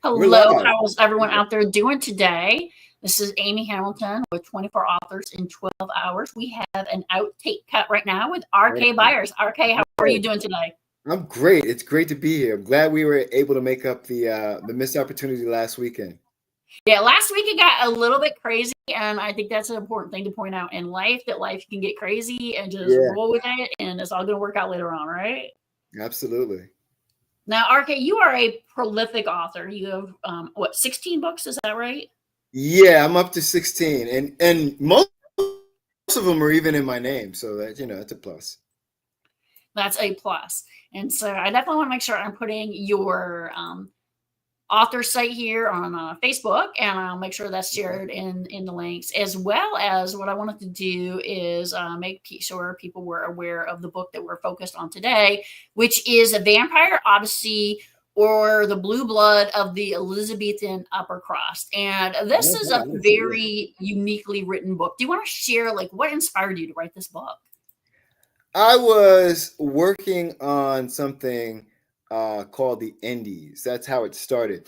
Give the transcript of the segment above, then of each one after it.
We're Hello, live. how's everyone out there doing today? This is Amy Hamilton with 24 authors in 12 hours. We have an outtake cut right now with RK Byers. RK, how are you doing today? I'm great. It's great to be here. I'm glad we were able to make up the missed opportunity last weekend. Yeah, last week it got a little bit crazy, and I think that's an important thing to point out in life, that life can get crazy and just Yeah, roll with it, and it's all going to work out later on, right? absolutely. Now, RK, you are a prolific author. You have, 16 books? Is that right? Yeah, I'm up to 16, and most of them are even in my name, so that it's a plus. That's a plus. And so I definitely want to make sure I'm putting your author site here on Facebook, and I'll make sure that's Okay. shared in the links, as well as what I wanted to do is make sure people were aware of the book that we're focused on today, which is a Vampire Odyssey, or the Blue Blood of the Elizabethan Upper Crust. And this is Okay, a I see. Yeah. very uniquely written book. Do you want to share like what inspired you to write this book? I was working on something called the Indies. That's how it started.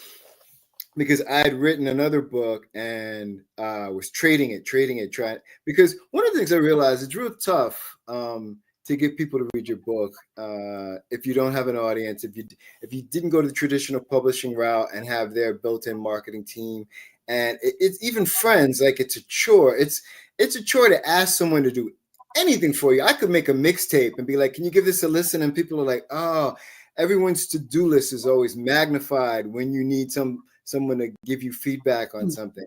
Because I had written another book and was trading it, trying because one of the things I realized it's real tough to get people to read your book if you don't have an audience, if you didn't go to the traditional publishing route and have their built-in marketing team, and it's even friends, like it's a chore. It's a chore to ask someone to do anything for you. I could make a mixtape and be like, "Can you give this a listen?" And people are like, "Oh." Everyone's to-do list is always magnified when you need someone to give you feedback on something.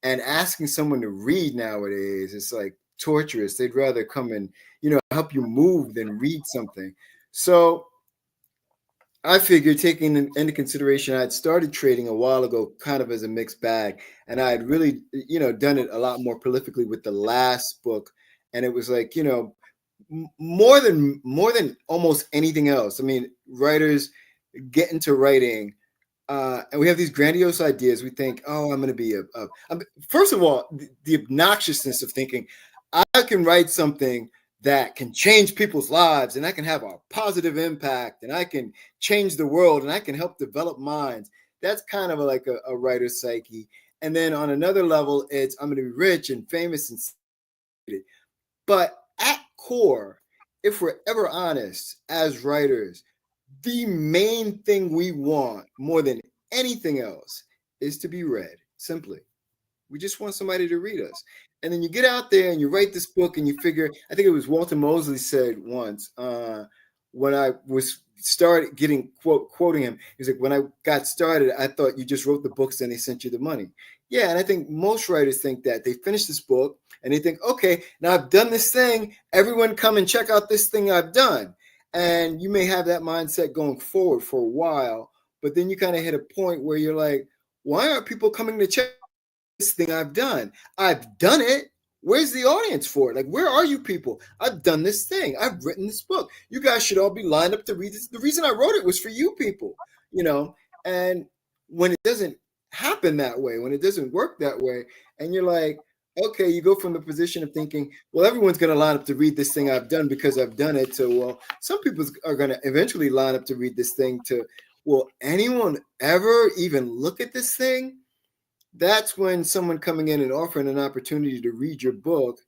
And asking someone to read nowadays is like torturous. They'd rather come and, help you move than read something. So I figured, taking into consideration, I had started trading a while ago, kind of as a mixed bag, and I had really, done it a lot more prolifically with the last book. And it was like, more than almost anything else. I mean, writers get into writing, and we have these grandiose ideas. We think, oh, I'm going to be first of all, the obnoxiousness of thinking I can write something that can change people's lives, and I can have a positive impact, and I can change the world, and I can help develop minds. That's kind of like a writer's psyche. And then on another level, it's I'm going to be rich and famous and celebrated. But at core, if we're ever honest as writers, the main thing we want more than anything else is to be read. Simply, we just want somebody to read us. And then you get out there and you write this book and you figure, I think it was Walter Mosley said once, when I was started quoting him, he's like, when I got started, I thought you just wrote the books and they sent you the money. Yeah, and I think most writers think that. They finish this book and they think, okay, now I've done this thing. Everyone come and check out this thing I've done. And you may have that mindset going forward for a while, but then you kind of hit a point where you're like, why aren't people coming to check this thing I've done? I've done it. Where's the audience for it? Like, where are you people? I've done this thing. I've written this book. You guys should all be lined up to read this. The reason I wrote it was for you people, And when it doesn't happen that way, when it doesn't work that way, and you're like, okay, you go from the position of thinking, well, everyone's going to line up to read this thing I've done because I've done it. So, well, some people are going to eventually line up to read this thing to, will anyone ever even look at this thing? That's when someone coming in and offering an opportunity to read your book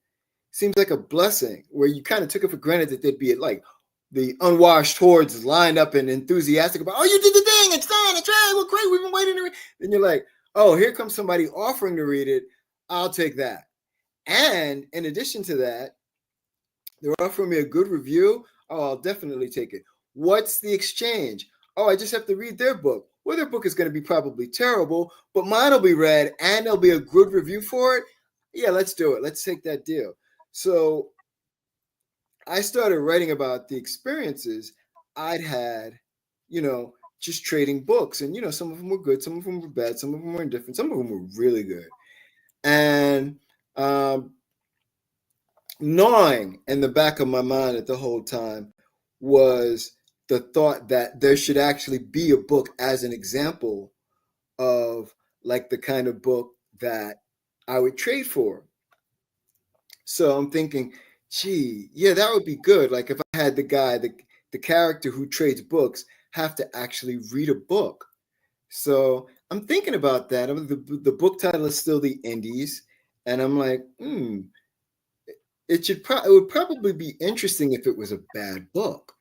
seems like a blessing, where you kind of took it for granted that there'd be like the unwashed hordes lined up and enthusiastic about, oh, you did the thing, it's done, it's right, well, great, we've been waiting to read. Then you're like, oh, here comes somebody offering to read it. I'll take that. And in addition to that, they're offering me a good review. Oh, I'll definitely take it. What's the exchange? Oh, I just have to read their book. Well, their book is going to be probably terrible, but mine will be read and there'll be a good review for it. Yeah, let's do it. Let's take that deal. So I started writing about the experiences I'd had, just trading books. And, some of them were good, some of them were bad, some of them were indifferent, some of them were really good. And gnawing in the back of my mind at the whole time was the thought that there should actually be a book as an example of like the kind of book that I would trade for. So I'm thinking, gee, yeah, that would be good. Like if I had the character who trades books have to actually read a book. So I'm thinking about that. The book title is still The Indies, and I'm like, it would probably be interesting if it was a bad book.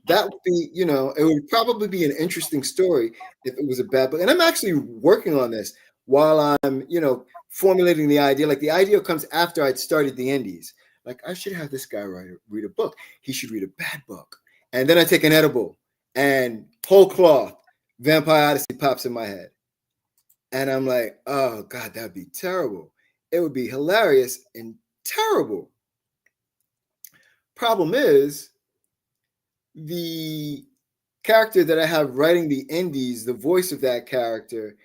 That would be, it would probably be an interesting story if it was a bad book. And I'm actually working on this while I'm, formulating the idea. Like the idea comes after I'd started The Indies. Like I should have this guy read a book. He should read a bad book. And then I take an edible and whole cloth, Vampire Odyssey pops in my head. And I'm like, oh God, that'd be terrible. It would be hilarious and terrible. Problem is, the character that I have writing The Indies, the voice of that character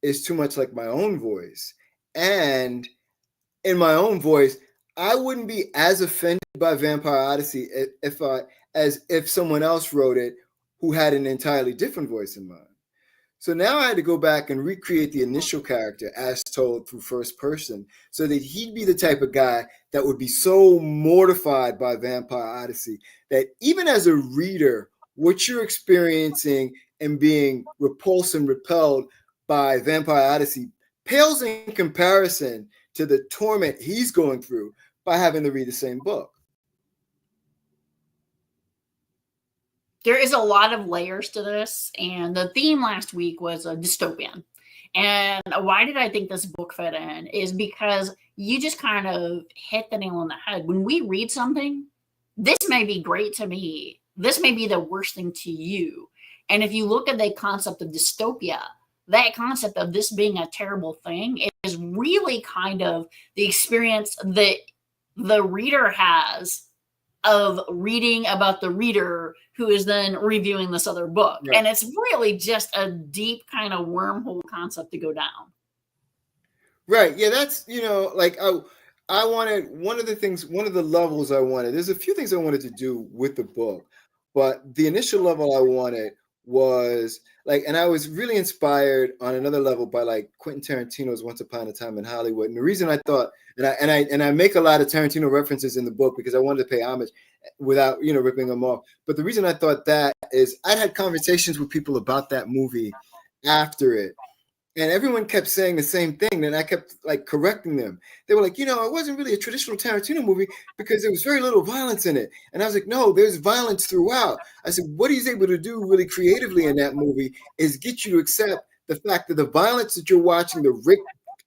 is too much like my own voice. And in my own voice, I wouldn't be as offended by Vampire Odyssey as if someone else wrote it who had an entirely different voice in mind. So now I had to go back and recreate the initial character as told through first person so that he'd be the type of guy that would be so mortified by Vampire Odyssey that even as a reader, what you're experiencing and being repulsed and repelled by Vampire Odyssey pales in comparison to the torment he's going through by having to read the same book. There is a lot of layers to this, and the theme last week was a dystopian. And why did I think this book fit in is because you just kind of hit the nail on the head. When we read something, this may be great to me. This may be the worst thing to you. And if you look at the concept of dystopia, that concept of this being a terrible thing is really kind of the experience that the reader has of reading about the reader who is then reviewing this other book. Right. And it's really just a deep kind of wormhole concept to go down. Right. Yeah, that's, like I wanted one of the levels I wanted. There's a few things I wanted to do with the book, but the initial level I wanted was like, and I was really inspired on another level by like Quentin Tarantino's Once Upon a Time in Hollywood. And the reason I thought, and I make a lot of Tarantino references in the book because I wanted to pay homage without, ripping them off. But the reason I thought that is I'd had conversations with people about that movie after it. And everyone kept saying the same thing, and I kept like correcting them. They were like, it wasn't really a traditional Tarantino movie because there was very little violence in it. And I was like, no, there's violence throughout. I said, what he's able to do really creatively in that movie is get you to accept the fact that the violence that you're watching the Rick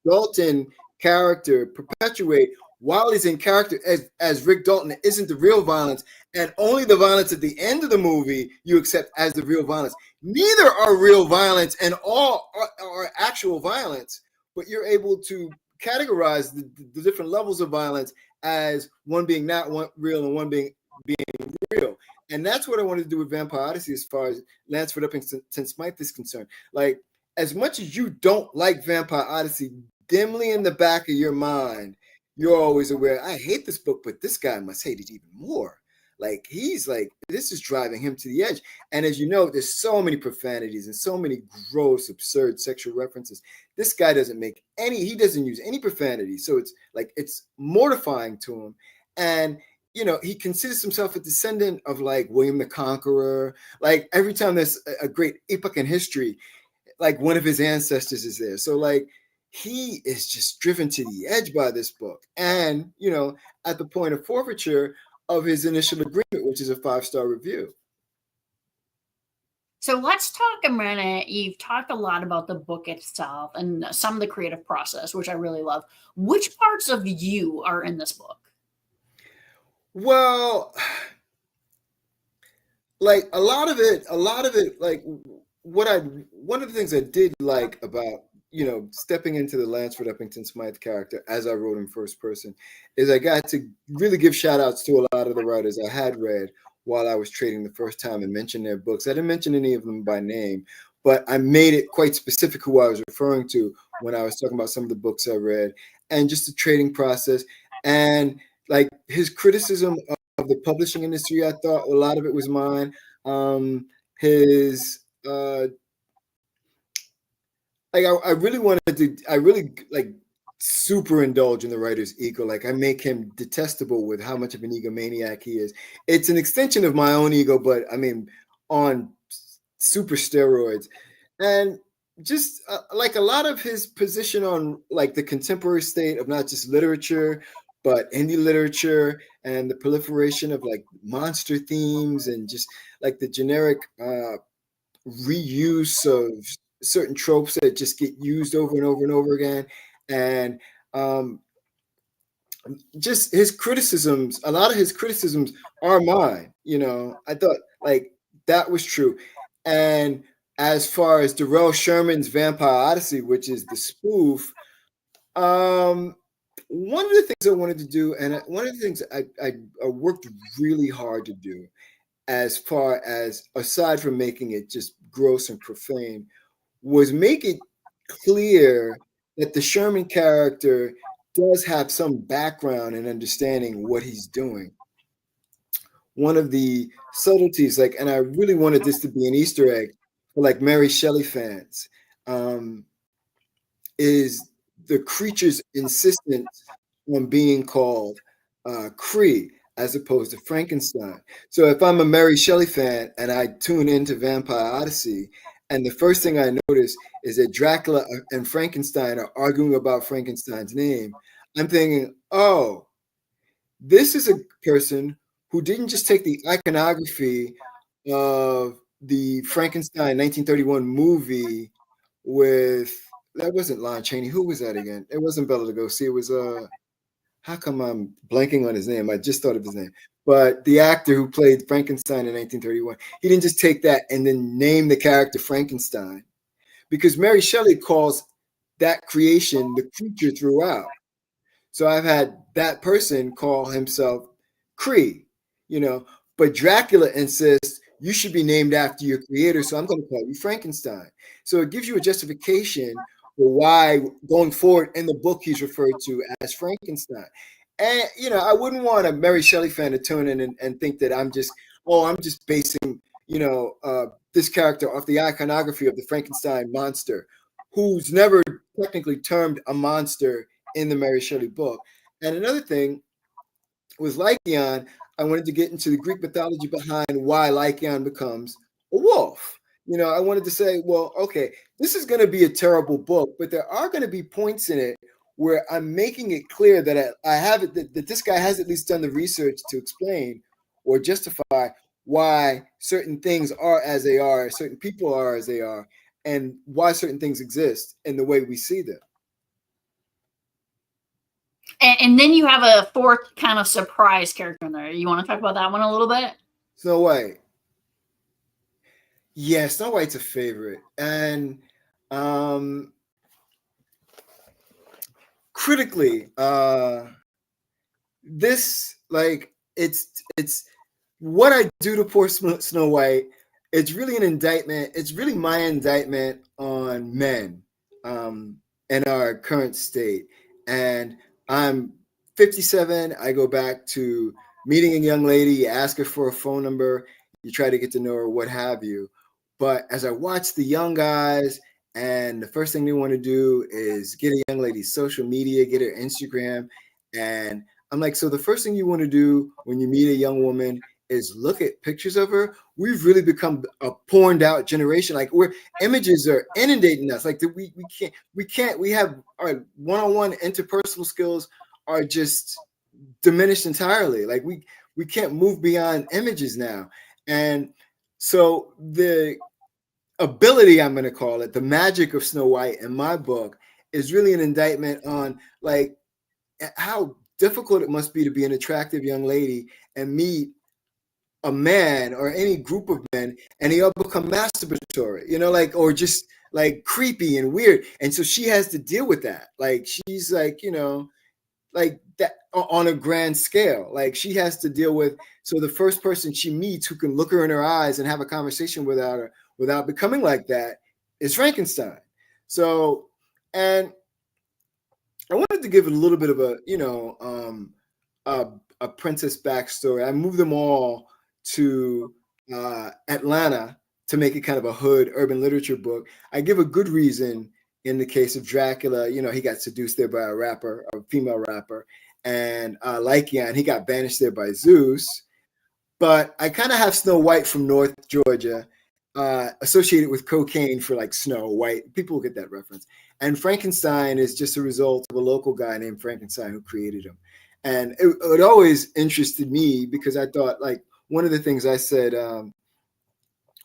Dalton character perpetuate while he's in character as Rick Dalton isn't the real violence, and only the violence at the end of the movie you accept as the real violence. Neither are real violence and all are actual violence, but you're able to categorize the different levels of violence as one being not real and one being real. And that's what I wanted to do with Vampire Odyssey as far as Lansford Uppington Smythe is concerned. Like, as much as you don't like Vampire Odyssey, dimly in the back of your mind, you're always aware, I hate this book, but this guy must hate it even more. Like, he's like, this is driving him to the edge. And as you know, there's so many profanities and so many gross, absurd sexual references. This guy he doesn't use any profanity. So it's like, it's mortifying to him. And, he considers himself a descendant of like William the Conqueror. Like every time there's a great epoch in history, like one of his ancestors is there. So like, he is just driven to the edge by this book. And, at the point of forfeiture of his initial agreement, which is a 5-star review. So let's talk a minute. You've talked a lot about the book itself and some of the creative process, which I really love. Which parts of you are in this book? Well, like a lot of it, like one of the things I did like about, stepping into the Lansford Uppington Smythe character as I wrote in first person is I got to really give shout outs to a lot of the writers I had read while I was trading the first time and mention their books. I didn't mention any of them by name, but I made it quite specific who I was referring to when I was talking about some of the books I read and just the trading process. And like his criticism of the publishing industry, I thought a lot of it was mine. I really like super indulge in the writer's ego. Like I make him detestable with how much of an egomaniac he is. It's an extension of my own ego, but I mean, on super steroids. And just like a lot of his position on like the contemporary state of not just literature, but indie literature and the proliferation of like monster themes and just like the generic reuse of certain tropes that just get used over and over and over again. And um, just his criticisms, a lot of his criticisms are mine. I thought like that was true. And as far as Darrell Sherman's Vampire Odyssey, which is the spoof, um, one of the things I wanted to do, and one of the things I worked really hard to do, as far as aside from making it just gross and profane, was make it clear that the Sherman character does have some background in understanding what he's doing. One of the subtleties, like, and I really wanted this to be an Easter egg for like Mary Shelley fans, um, is the creature's insistence on being called Cree as opposed to Frankenstein. So if I'm a Mary Shelley fan and I tune into Vampire Odyssey, and the first thing I notice is that Dracula and Frankenstein are arguing about Frankenstein's name, I'm thinking, oh, this is a person who didn't just take the iconography of the Frankenstein 1931 movie with, that wasn't Lon Chaney. Who was that again? It wasn't Bela Lugosi. It was how come I'm blanking on his name? I just thought of his name. But the actor who played Frankenstein in 1931, he didn't just take that and then name the character Frankenstein, because Mary Shelley calls that creation the creature throughout. So I've had that person call himself Cree, you know, but Dracula insists you should be named after your creator, so I'm going to call you Frankenstein. So it gives you a justification for why going forward in the book he's referred to as Frankenstein. And I wouldn't want a Mary Shelley fan to tune in and think that I'm just basing this character off the iconography of the Frankenstein monster, who's never technically termed a monster in the Mary Shelley book. And another thing with Lycaon, I wanted to get into the Greek mythology behind why Lycaon becomes a wolf. I wanted to say, well, okay, this is going to be a terrible book, but there are going to be points in it where I'm making it clear that I have it, that this guy has at least done the research to explain or justify why certain things are as they are, certain people are as they are, and why certain things exist in the way we see them. And then you have a fourth kind of surprise character in there. You want to talk about that one a little bit? Snow White. Yeah, Snow White's a favorite. And critically, this, like, it's what I do to poor Snow White. It's really an indictment. It's really my indictment on men in our current state. And I'm 57. I go back to meeting a young lady, you ask her for a phone number, you try to get to know her, what have you. But as I watch the young guys, and the first thing they want to do is get a young lady's social media, get her Instagram. And I'm like, so the first thing you want to do when you meet a young woman is look at pictures of her. We've really become a porned out generation. Like, where images are inundating us. Like, we have our one-on-one interpersonal skills are just diminished entirely. Like, we can't move beyond images now. And so the ability, I'm going to call it, the magic of Snow White in my book is really an indictment on like how difficult it must be to be an attractive young lady and meet a man or any group of men and they all become masturbatory, or just like creepy and weird. And so she has to deal with that. Like, she's like, like that on a grand scale. Like, she has to deal with, so the first person she meets who can look her in her eyes and have a conversation without becoming like that is Frankenstein. So, and I wanted to give a little bit of a princess backstory. I moved them all to Atlanta to make it kind of a hood urban literature book. I give a good reason in the case of Dracula. He got seduced there by a female rapper, and Lycaon, he got banished there by Zeus. But I kind of have Snow White from North Georgia, associated with cocaine for like Snow White. People will get that reference. And Frankenstein is just a result of a local guy named Frankenstein who created him. And it always interested me because I thought, like, one of the things I said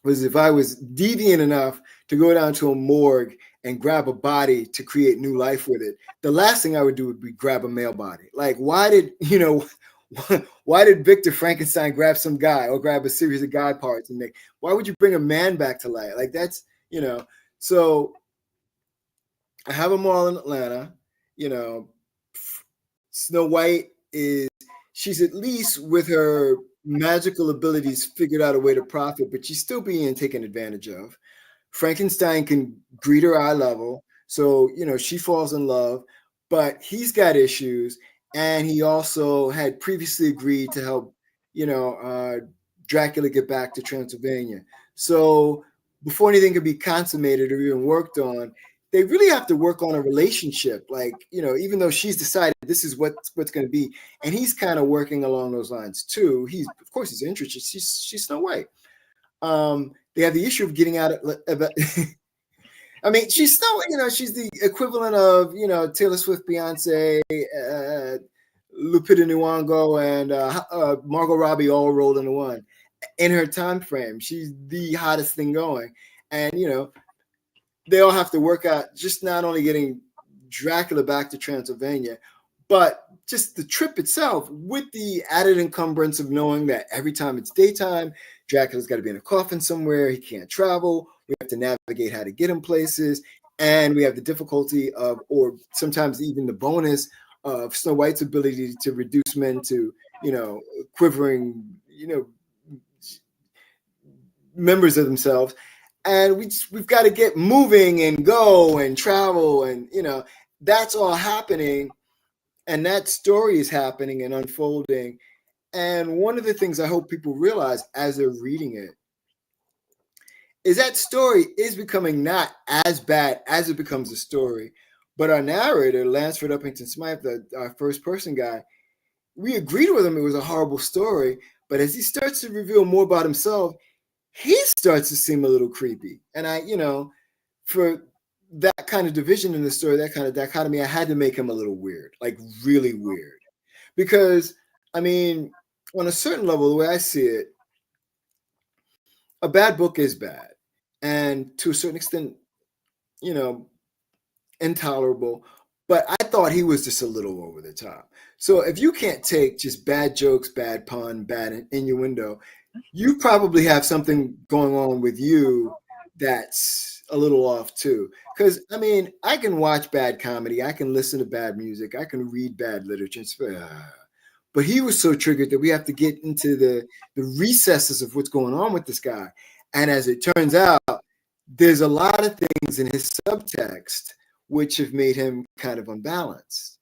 was if I was deviant enough to go down to a morgue and grab a body to create new life with it, the last thing I would do would be grab a male body. Like, why did, why did Victor Frankenstein grab some guy or grab a series of guy parts and make, why would you bring a man back to life? Like, that's, so I have them all in Atlanta. Snow White she's at least with her magical abilities figured out a way to profit, but she's still being taken advantage of. Frankenstein can greet her eye level. So, she falls in love, but he's got issues. And he also had previously agreed to help, Dracula get back to Transylvania. So before anything could be consummated or even worked on, they really have to work on a relationship. Like, even though she's decided this is what's going to be, and he's kind of working along those lines too. Of course he's interested. She's Snow White. They have the issue of getting out of I mean, she's still, she's the equivalent of, Taylor Swift, Beyonce, Lupita Nyong'o, and Margot Robbie all rolled into one. In her time frame, she's the hottest thing going. And, they all have to work out just not only getting Dracula back to Transylvania, but just the trip itself with the added encumbrance of knowing that every time it's daytime, Dracula's got to be in a coffin somewhere. He can't travel. We have to navigate how to get him places. And we have the difficulty of, or sometimes even the bonus of Snow White's ability to reduce men to, quivering, members of themselves. And we've got to get moving and go and travel. And, that's all happening. And that story is happening and unfolding. And one of the things I hope people realize as they're reading it is that story is becoming not as bad as it becomes a story. But our narrator, Lansford Uppington Smythe, our first person guy, we agreed with him it was a horrible story. But as he starts to reveal more about himself, he starts to seem a little creepy. And for that kind of division in the story, that kind of dichotomy, I had to make him a little weird, like really weird. Because, I mean, on a certain level, the way I see it, a bad book is bad. And to a certain extent, intolerable. But I thought he was just a little over the top. So if you can't take just bad jokes, bad pun, bad innuendo, you probably have something going on with you that's a little off too. Because, I mean, I can watch bad comedy. I can listen to bad music. I can read bad literature. But he was so triggered that we have to get into the recesses of what's going on with this guy. And as it turns out, there's a lot of things in his subtext which have made him kind of unbalanced,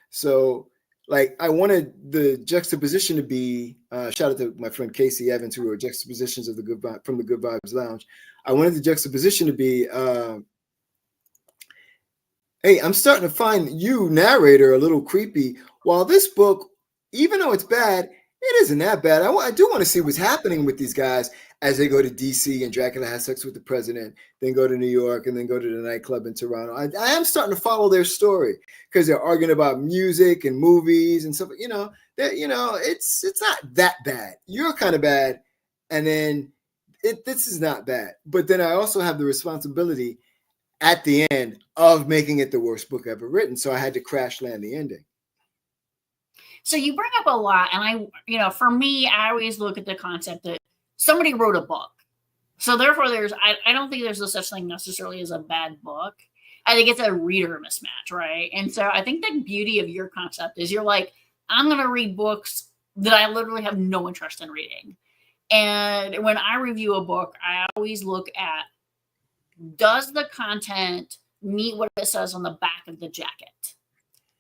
So, like, I wanted the juxtaposition to be, shout out to my friend Casey Evans, who wrote Juxtapositions of from the Good Vibes Lounge. I wanted the juxtaposition to be, hey, I'm starting to find you, narrator, a little creepy. While this book, even though it's bad, it isn't that bad. I do want to see what's happening with these guys as they go to DC and Dracula has sex with the president, then go to New York and then go to the nightclub in Toronto. I am starting to follow their story because they're arguing about music and movies and stuff. It's not that bad. You're kind of bad, and then this is not bad. But then I also have the responsibility at the end of making it the worst book ever written. So I had to crash land the ending. So you bring up a lot, and for me, I always look at the concept that somebody wrote a book. So therefore, I don't think there's no such thing necessarily as a bad book. I think it's a reader mismatch, right? And so I think the beauty of your concept is you're like, I'm going to read books that I literally have no interest in reading. And when I review a book, I always look at, does the content meet what it says on the back of the jacket?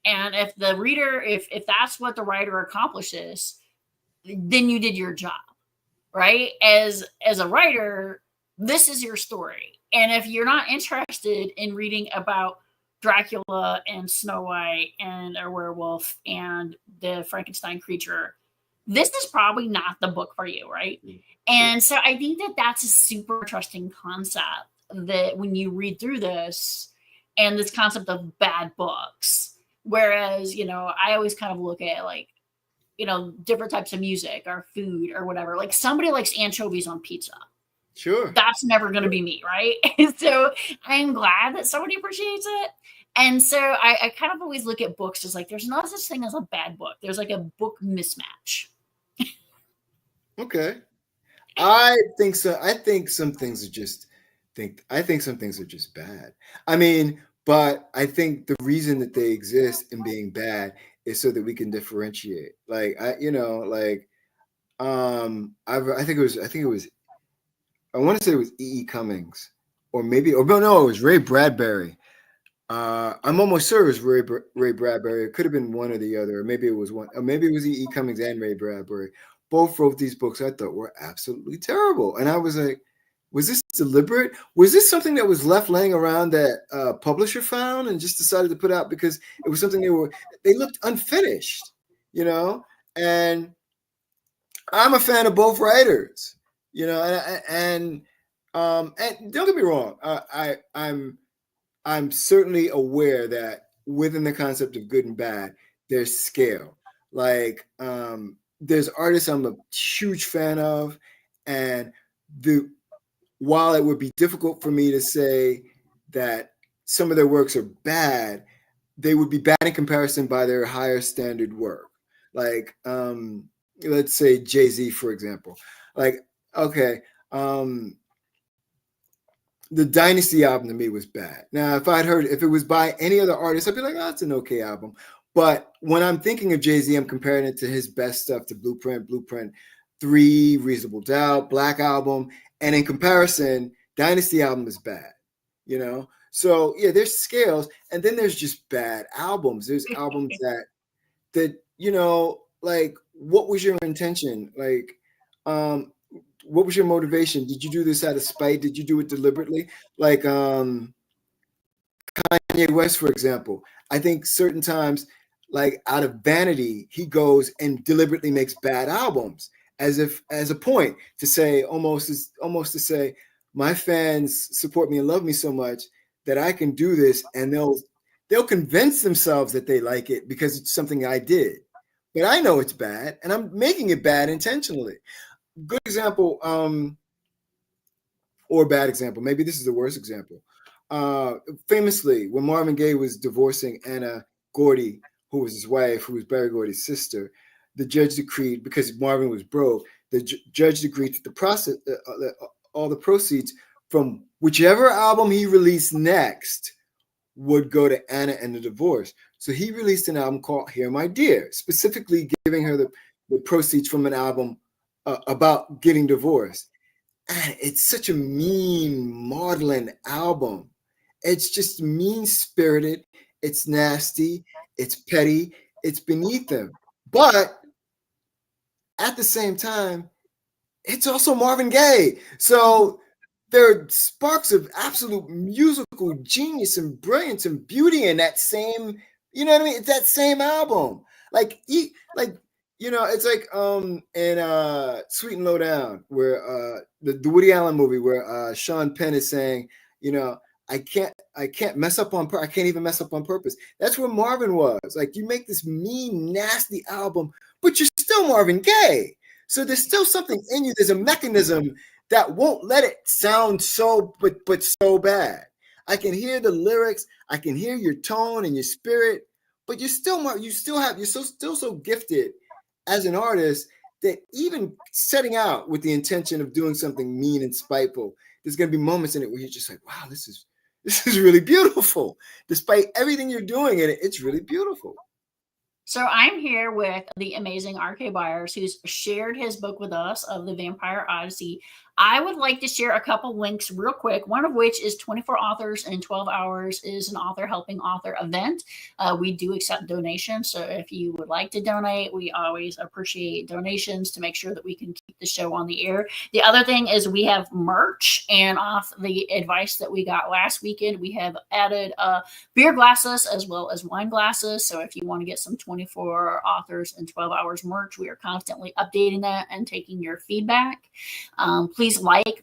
And if the reader, if that's what the writer accomplishes, then you did your job, right? As a writer, this is your story. And if you're not interested in reading about Dracula and Snow White and a werewolf and the Frankenstein creature, this is probably not the book for you, right? And so I think that that's a super interesting concept, that when you read through this and this concept of bad books, whereas, I always kind of look at like, different types of music or food or whatever. Like somebody likes anchovies on pizza. Sure. That's never going to be me, right? So I'm glad that somebody appreciates it. And so I kind of always look at books as like, there's no such thing as a bad book. There's like a book mismatch. Okay. I think so. I think some things are just bad. I mean, but I think the reason that they exist in being bad is so that we can differentiate. Like I think it was I want to say it was E. E. Cummings, or no, it was Ray Bradbury. I'm almost sure it was Ray Bradbury. It could have been one or the other, or maybe it was one, or maybe it was E. E. Cummings and Ray Bradbury. Both wrote these books I thought were absolutely terrible, and I was like, was this deliberate? Was this something that was left laying around that publisher found and just decided to put out because it was something they looked unfinished, And I'm a fan of both writers, and don't get me wrong, I'm certainly aware that within the concept of good and bad, there's scale. Like there's artists I'm a huge fan of, and while it would be difficult for me to say that some of their works are bad, they would be bad in comparison by their higher standard work. Like let's say Jay-Z, for example. Like, okay, the Dynasty album to me was bad. Now, if it was by any other artist, I'd be like, oh, it's an okay album. But when I'm thinking of Jay-Z, I'm comparing it to his best stuff, to Blueprint 3, Reasonable Doubt, Black Album. And in comparison, Dynasty album is bad, So yeah, there's scales, and then there's just bad albums. There's albums that like, what was your intention? Like, what was your motivation? Did you do this out of spite? Did you do it deliberately? Like Kanye West, for example. I think certain times, like out of vanity, he goes and deliberately makes bad albums as a point to say, almost to say, my fans support me and love me so much that I can do this, and they'll convince themselves that they like it because it's something I did. But I know it's bad, and I'm making it bad intentionally. Good example, or bad example. Maybe this is the worst example. Famously, when Marvin Gaye was divorcing Anna Gordy, who was his wife, who was Berry Gordy's sister, the judge decreed, because Marvin was broke, the judge decreed that the process, all the proceeds from whichever album he released next would go to Anna and the divorce. So he released an album called Hear My Dear, specifically giving her the proceeds from an album about getting divorced. And it's such a mean, maudlin album. It's just mean-spirited. It's nasty. It's petty. It's beneath them. But at the same time, it's also Marvin Gaye. So there are sparks of absolute musical genius and brilliance and beauty in that same, you know what I mean? It's that same album. It's like in Sweet and Low Down, where the Woody Allen movie, where Sean Penn is saying, I can't mess up on I can't even mess up on purpose. That's where Marvin was. Like, you make this mean, nasty album, but you're still Marvin Gaye. So there's still something in you. There's a mechanism that won't let it sound so bad. I can hear the lyrics, I can hear your tone and your spirit, but you're still so gifted as an artist that even setting out with the intention of doing something mean and spiteful, there's going to be moments in it where you're just like, wow, this is really beautiful. Despite everything you're doing in it, it's really beautiful. So I'm here with the amazing R.K. Byers, who's shared his book with us of the Vampire Odyssey. I would like to share a couple links real quick, one of which is 24 Authors in 12 Hours is an author helping author event. We do accept donations, so if you would like to donate, we always appreciate donations to make sure that we can keep the show on the air. The other thing is we have merch, and off the advice that we got last weekend, we have added beer glasses as well as wine glasses. So if you want to get some 24 24 Authors in 12 Hours merch. We are constantly updating that and taking your feedback. Please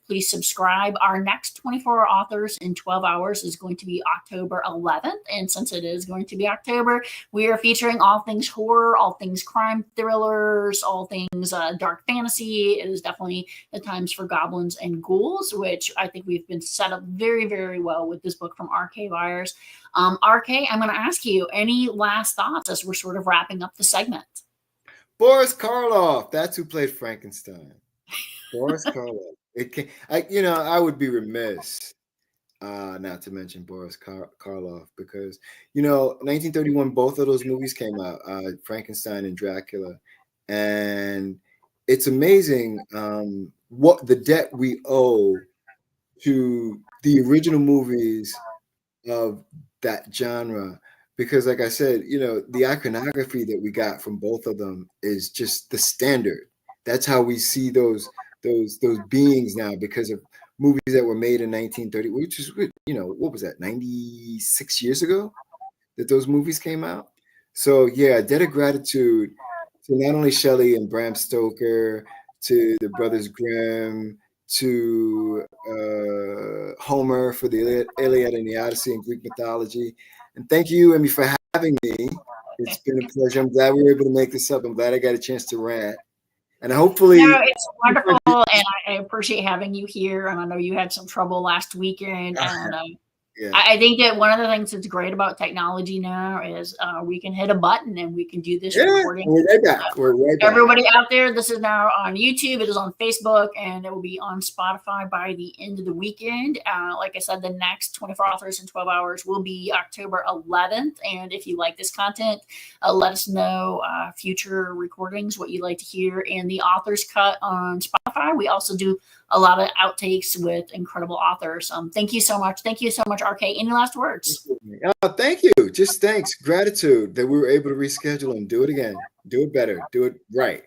please subscribe. Our next 24 Authors in 12 Hours is going to be October 11th. And since it is going to be October, we are featuring all things horror, all things crime thrillers, all things dark fantasy. It is definitely the times for goblins and ghouls, which I think we've been set up very, very well with this book from R.K. Byers. RK, I'm going to ask you, any last thoughts as we're sort of wrapping up the segment? Boris Karloff, that's who played Frankenstein. Boris Karloff. I would be remiss not to mention Boris Karloff because, 1931, both of those movies came out, Frankenstein and Dracula. And it's amazing what the debt we owe to the original movies of that genre. Because like I said, the iconography that we got from both of them is just the standard. That's how we see those beings now because of movies that were made in 1930, which is, what was that, 96 years ago that those movies came out? So yeah, a debt of gratitude to not only Shelley and Bram Stoker, to the Brothers Grimm, to Homer for the Iliad and the Odyssey in Greek mythology. And thank you, Emmy, for having me. It's been a pleasure. I'm glad we were able to make this up. I'm glad I got a chance to rant. And hopefully... No, it's wonderful, and I appreciate having you here. And I know you had some trouble last weekend. And yeah. I think that one of the things that's great about technology now is we can hit a button and we can do this recording. We're right back. Everybody out there, this is now on YouTube. It is on Facebook, and it will be on Spotify by the end of the weekend. Like I said, the next 24 Authors in 12 Hours will be October 11th. And if you like this content, let us know future recordings, what you'd like to hear in the Author's Cut on Spotify. We also do a lot of outtakes with incredible authors. Thank you so much. Thank you so much, RK. Any last words? Thank you. Just thanks. Gratitude that we were able to reschedule and do it again. Do it better. Do it right.